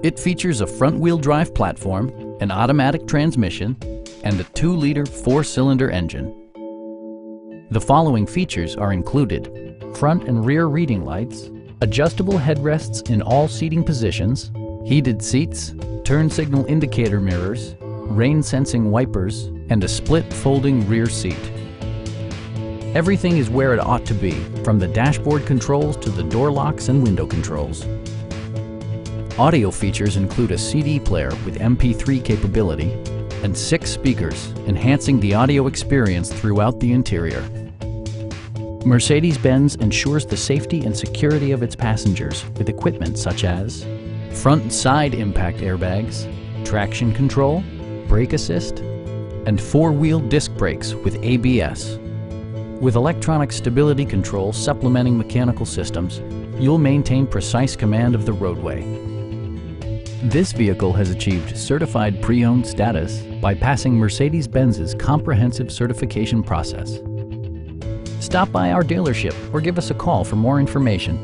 It features a front-wheel drive platform, an automatic transmission, and a 2-liter 4-cylinder engine. The following features are included: front and rear reading lights, adjustable headrests in all seating positions, heated seats, turn signal indicator mirrors, rain-sensing wipers, and a split folding rear seat. Everything is where it ought to be, from the dashboard controls to the door locks and window controls. Audio features include a CD player with MP3 capability and 6 speakers, enhancing the audio experience throughout the interior. Mercedes-Benz ensures the safety and security of its passengers with equipment such as front and side impact airbags, traction control, brake assist, and 4-wheel disc brakes with ABS. With electronic stability control supplementing mechanical systems, you'll maintain precise command of the roadway. This vehicle has achieved certified pre-owned status by passing Mercedes-Benz's comprehensive certification process. Stop by our dealership or give us a call for more information.